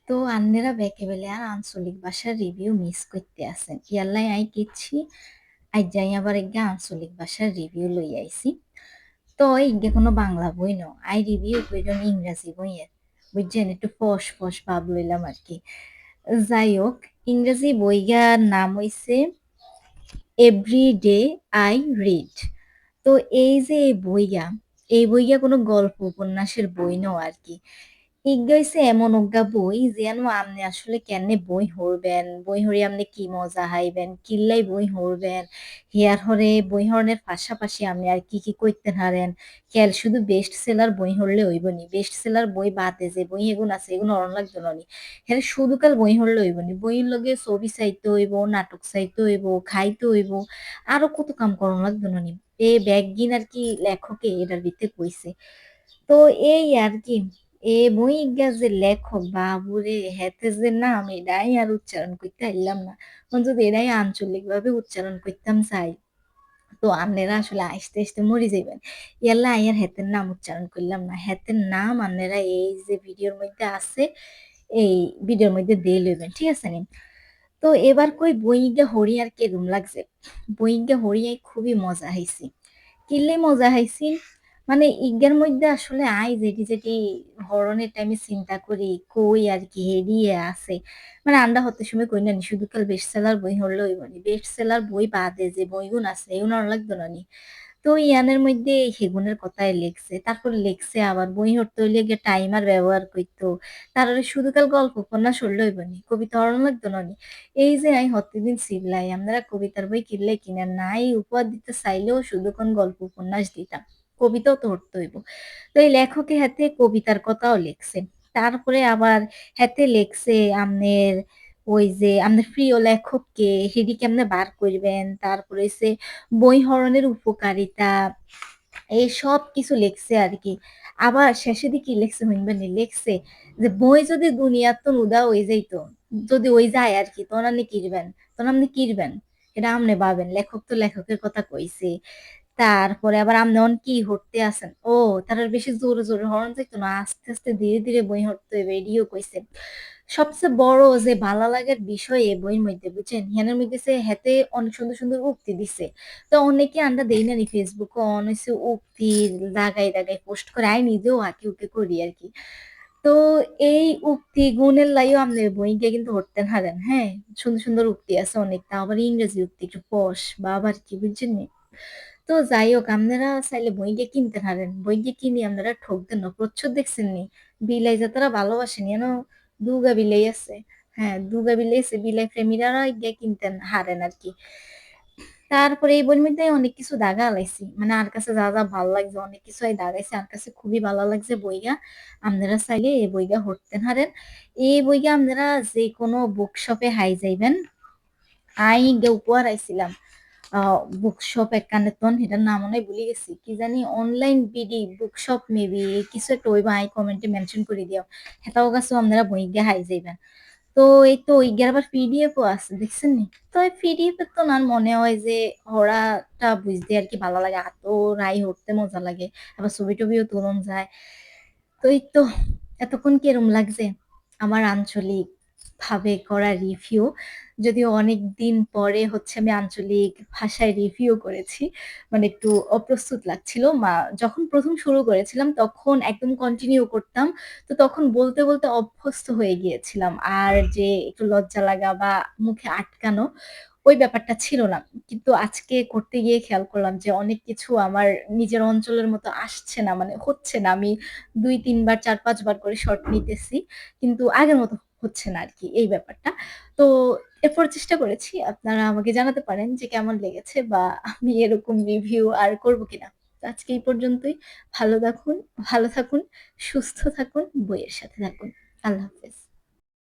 তো আন্নেরা বেকেবেলে আর আঞ্চলিক ভাষার রিভিউ মিস করতে আছেন ইয়াল্লাই আই কিচ্ছি আজ যাই আবার এগে আঞ্চলিক ভাষার রিভিউ লই আইছি। তো ইগে কোনো বাংলা বই ন আই রিভিউ কইরম ইংরাজি বইয়ের, বুঝছেন, একটু ফস ফস ভাব লইলাম আর কি। যাই হোক, ইংরেজি বইগার নাম হইছে এভরি ডে আই রিড। তো এই যে এই বইয়া কোনো গল্প উপন্যাসের বই নয় আর কি। ইজ্ঞ হইছে এমন অজ্ঞা বই যেন আপনি আসলে কেনে বই হরবেন, বই হরে আপনি কি মজা হাইবেন, কিল্লাই বই হরবেন, হিয়ার হরে বই হরনের পাশাপাশি আপনি আর কি কি করতে হারেন। খেয়াল শুধু বেস্ট সেলার বই হরলে হইব নি, বেস্ট সেলার বই বাদে যে বই এগুন আছে এগুন অরণ লাগতো নি। হ্যাঁ, শুধু কাল বই হরলে হইব নি, বইয়ের লগে ছবি চাইতে হইব, নাটক চাইতে হইব, খাইতে হইব, আরো কত কাম করণ লাগতো নি। এ ব্যাগগিন আর কি লেখকে এটার ভিতরে কইছে। তো এই আর কি, এ বই যে লেখক বাবুরে হেতে যে নাম এটাই আর উচ্চারণ করতে পারলাম না। এখন যদি এটাই আঞ্চলিক ভাবে উচ্চারণ করতাম চাই, তো আপনারা আসলে আস্তে আস্তে মরে যাইবেন। ইয়াল্লা আইয়ার হেতের নাম উচ্চারণ করলাম না, হেতের নাম আপনারা এই যে ভিডিওর মধ্যে আছে এই ভিডিওর মধ্যে দিয়ে লইবেন, ঠিক আছে নি? তো এবার কই বইগা হরি আর কেরম লাগছে। বইগা হরিয়াই খুবই মজা হয়েছি। কিল্লে মজা হাইছি, মানে ইজ্ঞার মধ্যে আসলে আই যেটি যেটি হরনের টাইমে চিন্তা করি কই আর কি হেরিয়ে আছে। মানে আন্ডা হতে সময় কই নানি শুধু কাল বেস্ট সেলার বই হরলে হইব নি, বেস্ট সেলার বই বাদে যে বইগুন আছে এগুন আর লাগতো না নি। তো ইয়ানের মধ্যে সেগুনের কথাই লেখছে, তারপর লেখছে আবার বই হরতে হইলে গিয়ে টাইমার ব্যবহার করতো। তারপরে শুধু কাল গল্প উপন্যাস হরলে হইব নি, কবিতা হরণ লাগতো না নি। এই যে আমি হতদিন চিল্লাই আপনারা কবিতার বই কিনলে কিনেন নাই, উপহার দিতে চাইলেও শুধু কোন গল্প উপন্যাস দিতাম, কবিতাও তো ধরতে হইব। তো এই লেখকে হাতে কবিতার কথাও লেখছে। তারপরে আবার হাতে লেখছে আমনের ওই যে আপনার প্রিয় লেখককে হেডি কেমনে বার করবেন, তারপরে হচ্ছে বই হরণের উপকারিতা, এই সব কিছু লেখছে আর কি। আবার শেষে দিয়ে কি লেখছে হইনবানি লেখছে যে বই যদি দুনিয়ার তো উদা হয়ে যাইতো, যদি ওই যায় আর কি তখন আপনি কিরবেন, তখন আপনি কিরবেন, এটা আমনে ভাবেন, লেখক তো লেখকের কথা কইছে। তারপরে আবার আপনি অন কি হরতে আছেন, ও তার আর বেশি জোরে জোরে হরণ যাইতো না, আস্তে আস্তে ধীরে ধীরে বই হরতে হইবে এডিও কইছে। সবচেয়ে বড় যে ভালো লাগার বিষয় এই বইয়ের মধ্যে বুঝছেন, হিয়ানের মধ্যে সে হেতে অনেক সুন্দর সুন্দর উক্তি দিছে। তো অনেকে আমরা দেই না নি ফেসবুকে অন হইছে উক্তি দাগায় দাগায় পোস্ট করে, আই নিজেও আঁকি উকি করি আর কি। তো এই উক্তি গুণের লাইও আপনি বইকে কিন্তু হরতেন হারেন, হ্যাঁ, সুন্দর সুন্দর উক্তি আছে অনেক, তা আবার ইংরেজি উক্তি একটু পশ বা আবার কি বুঝছেন নি? তো যাই হোক, আপনারা চাইলে বইকে কিনতে পারেন, বইকে কিনে আপনারা ঠকবেন না, প্রচ্ছদ দেখছেন নি? বিলাই যাতারা ভালোবাসেন যেন, দুগা বিলাই আছে। হ্যাঁ, দুগা বিলাই আছে, বিলাই প্রেমীরা গিয়ে কিনতেন হারেন আর কি। তারপরে এই বইয়ের মধ্যে অনেক কিছু দাগা আলাইছি, মানে আর কাছে যা যা ভালো লাগছে অনেক কিছু এই দাগাইছে, আর কাছে খুবই ভালো লাগছে বইগা। আপনারা চাইলে এই বইগা হরতেন হারেন। এই বইগা আপনারা যে কোনো বুক শপে হাই যাইবেন, আই গে উপহার আইছিলাম বুকশপ একখানেতন, এটার নাম মনে হয় ভুলে গেছি, কি জানি অনলাইন বিডি বুকশপ মেবি কিছু একটা ওইবা, আই কমেন্টে মেনশন করে দিও। হেতাও কাছেও আপনারা বই গিয়ে হাই যাইবেন। তো এই তো ওইগুলোর আবার পিডিএফও আছে দেখছেন নি? তো এই পিডিএফ এর তো আমার মনে হয় যে পড়াটা বুঝতে আর কি ভালো লাগে, এত রাই হরতে মজা লাগে, আবার ছবি টবিও তুলন যায়। তো এই তো এতক্ষণ কিরম লাগছে আমার আঞ্চলিক ভাবে করা রিভিউ, যদিও অনেক দিন পরে হচ্ছে আমি আঞ্চলিক ভাষায় রিভিউ করেছি, মানে একটু অপ্রস্তুত লাগছিল। যখন প্রথম শুরু করেছিলাম তখন একদম কন্টিনিউ করতাম, তো তখন বলতে বলতে অভ্যস্ত হয়ে গিয়েছিলাম, আর যে একটু লজ্জা লাগা বা মুখে আটকানো ওই ব্যাপারটা ছিল না। কিন্তু আজকে করতে গিয়ে খেয়াল করলাম যে অনেক কিছু আমার নিজের অঞ্চলের মতো আসছে না, মানে হচ্ছে না। আমি ২-৩ বার ৪-৫ বার করে শর্ট নিতেছি। কিন্তু আগের মতো হচ্ছে না আরকি এই ব্যাপারটা। তো এরপর চেষ্টা করেছি। আপনারা আমাকে জানাতে পারেন যে কেমন লেগেছে বা আমি এরকম রিভিউ আর করব কিনা। তো আজকে এই পর্যন্তই। ভালো থাকুন, সুস্থ থাকুন, বইয়ের সাথে থাকুন। আল্লাহ হাফেজ।